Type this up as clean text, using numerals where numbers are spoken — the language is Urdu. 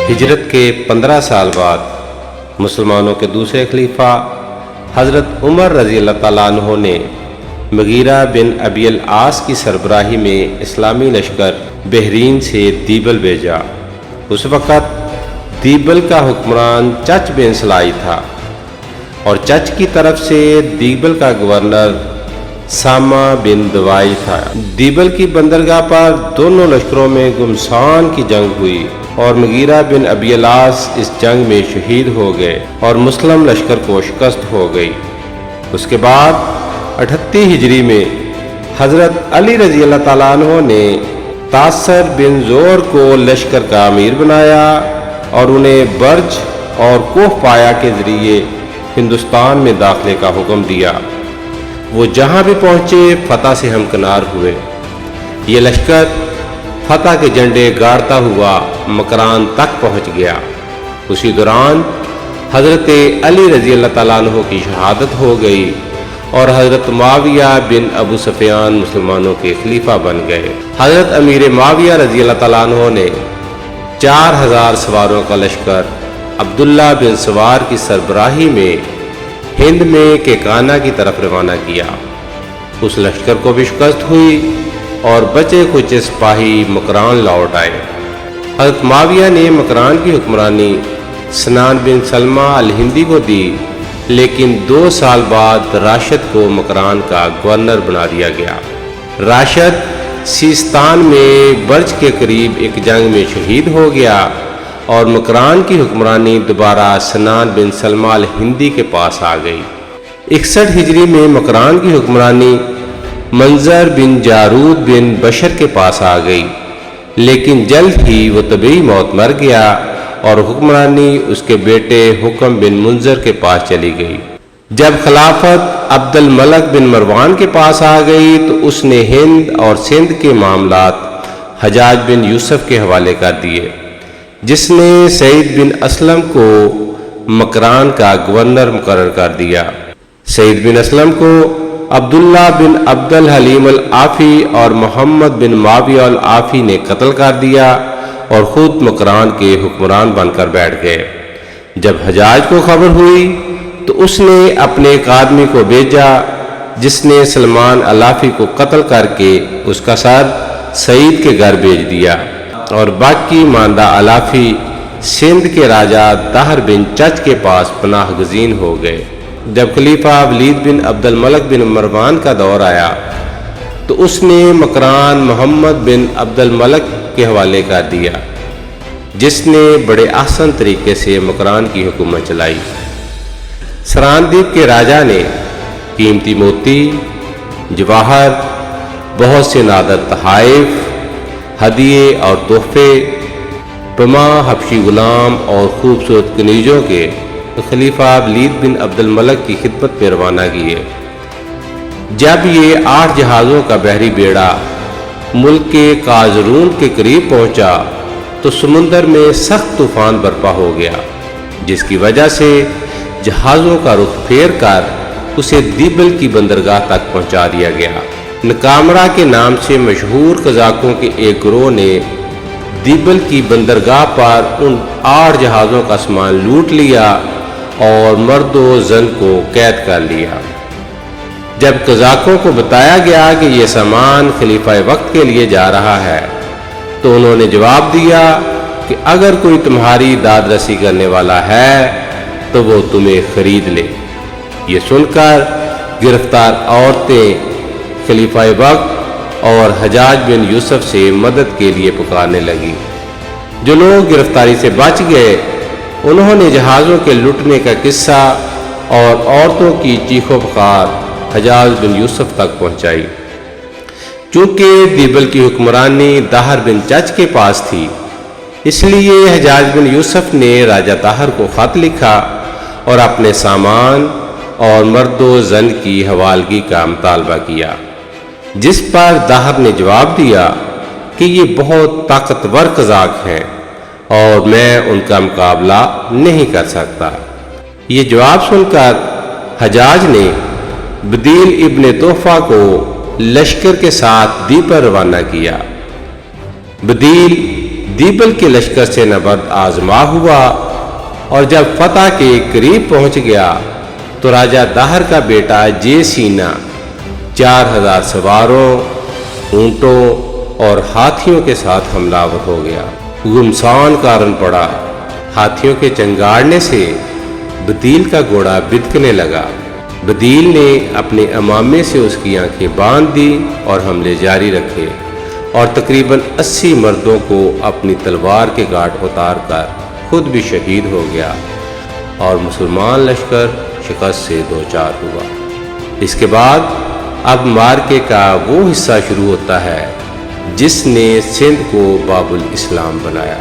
ہجرت کے 15 سال بعد مسلمانوں کے دوسرے خلیفہ حضرت عمر رضی اللہ تعالیٰ عنہ نے مغیرہ بن ابی العاص کی سربراہی میں اسلامی لشکر بحرین سے دیبل بھیجا۔ اس وقت دیبل کا حکمران چچ بن سلائی تھا اور چچ کی طرف سے دیبل کا گورنر سامہ بن دوائی تھا۔ دیبل کی بندرگاہ پر دونوں لشکروں میں گمسان کی جنگ ہوئی اور مغیرہ بن ابی العاص اس جنگ میں شہید ہو گئے اور مسلم لشکر کو شکست ہو گئی۔ اس کے بعد 38 ہجری میں حضرت علی رضی اللہ تعالیٰ عنہ نے تاثر بن زور کو لشکر کا امیر بنایا اور انہیں برج اور کوہ پایا کے ذریعے ہندوستان میں داخلے کا حکم دیا۔ وہ جہاں بھی پہنچے فتح سے ہمکنار ہوئے۔ یہ لشکر فتح کے جھنڈے گاڑتا ہوا مکران تک پہنچ گیا۔ اسی دوران حضرت علی رضی اللہ تعالیٰ عنہ کی شہادت ہو گئی اور حضرت معاویہ بن ابو سفیان مسلمانوں کے خلیفہ بن گئے۔ حضرت امیر معاویہ رضی اللہ تعالیٰ عنہ نے 4000 سواروں کا لشکر عبداللہ بن سوار کی سربراہی میں ہند میں کیکانہ کی طرف روانہ کیا۔ اس لشکر کو بھی شکست ہوئی اور بچے کچے سپاہی مکران لوٹ آئے۔ حضرت معاویہ نے مکران کی حکمرانی سنان بن سلمہ الہندی کو دی، لیکن 2 سال بعد راشد کو مکران کا گورنر بنا دیا گیا۔ راشد سیستان میں برج کے قریب ایک جنگ میں شہید ہو گیا اور مکران کی حکمرانی دوبارہ سنان بن سلمہ الہندی کے پاس آ گئی۔ 61 ہجری میں مکران کی حکمرانی منظر بن جارود بن بشر کے پاس آ گئی، لیکن جلد ہی وہ طبعی موت مر گیا اور حکمرانی اس کے بیٹے حکم بن منظر کے پاس چلی گئی۔ جب خلافت عبد الملک بن مروان کے پاس آ گئی تو اس نے ہند اور سندھ کے معاملات حجاج بن یوسف کے حوالے کر دیے، جس نے سعید بن اسلم کو مکران کا گورنر مقرر کر دیا۔ سعید بن اسلم کو عبداللہ بن عبد الحلیم العافی اور محمد بن معاویہ العافی نے قتل کر دیا اور خود مکران کے حکمران بن کر بیٹھ گئے۔ جب حجاج کو خبر ہوئی تو اس نے اپنے ایک آدمی کو بھیجا جس نے سلمان العافی کو قتل کر کے اس کا سر سعید کے گھر بھیج دیا اور باقی ماندہ العافی سندھ کے راجہ طاہر بن چچ کے پاس پناہ گزین ہو گئے۔ جب خلیفہ ولید بن عبد الملک بن مروان کا دور آیا تو اس نے مکران محمد بن عبد الملک کے حوالے کر دیا، جس نے بڑے احسن طریقے سے مکران کی حکومت چلائی۔ سراندیپ کے راجہ نے قیمتی موتی، جواہر، بہت سے نادر تحائف، ہدیے اور تحفے، پما حبشی غلام اور خوبصورت کنیزوں کے خلیفہ ولید بن عبد الملک کی خدمت میں روانہ کیے۔ جب یہ 8 جہازوں کا بحری بیڑا ملک کے قازرون کے قریب پہنچا تو سمندر میں سخت طوفان برپا ہو گیا، جس کی وجہ سے جہازوں کا رخ پھیر کر اسے دیبل کی بندرگاہ تک پہنچا دیا گیا۔ نکامرا کے نام سے مشہور قزاقوں کے ایک گروہ نے دیبل کی بندرگاہ پر ان 8 جہازوں کا سامان لوٹ لیا اور مرد و زن کو قید کر لیا۔ جب قزاقوں کو بتایا گیا کہ یہ سامان خلیفہ وقت کے لیے جا رہا ہے تو انہوں نے جواب دیا کہ اگر کوئی تمہاری داد رسی کرنے والا ہے تو وہ تمہیں خرید لے۔ یہ سن کر گرفتار عورتیں خلیفہ وقت اور حجاج بن یوسف سے مدد کے لیے پکارنے لگی۔ جو لوگ گرفتاری سے بچ گئے انہوں نے جہازوں کے لٹنے کا قصہ اور عورتوں کی چیخ و پکار حجاج بن یوسف تک پہنچائی۔ چونکہ دیبل کی حکمرانی طاہر بن چچ کے پاس تھی، اس لیے حجاج بن یوسف نے راجہ طاہر کو خط لکھا اور اپنے سامان اور مرد و زن کی حوالگی کا مطالبہ کیا، جس پر طاہر نے جواب دیا کہ یہ بہت طاقتور قزاق ہیں اور میں ان کا مقابلہ نہیں کر سکتا۔ یہ جواب سن کر حجاج نے بدیل ابن تحفہ کو لشکر کے ساتھ دی پر روانہ کیا۔ بدیل دیبل کے لشکر سے نبرد آزما ہوا اور جب فتح کے قریب پہنچ گیا تو راجہ داہر کا بیٹا جے سینا 4000 سواروں، اونٹوں اور ہاتھیوں کے ساتھ حملہ آور ہو گیا۔ گمسان کارن پڑا۔ ہاتھیوں کے چنگاڑنے سے بدیل کا گھوڑا بدکنے لگا۔ بدیل نے اپنے امامے سے اس کی آنکھیں باندھ دی اور حملے جاری رکھے اور تقریباً 80 مردوں کو اپنی تلوار کے گھاٹ اتار کر خود بھی شہید ہو گیا اور مسلمان لشکر شکست سے دوچار ہوا۔ اس کے بعد اب مارکے کا وہ حصہ شروع ہوتا ہے جس نے سندھ کو باب الاسلام بنایا۔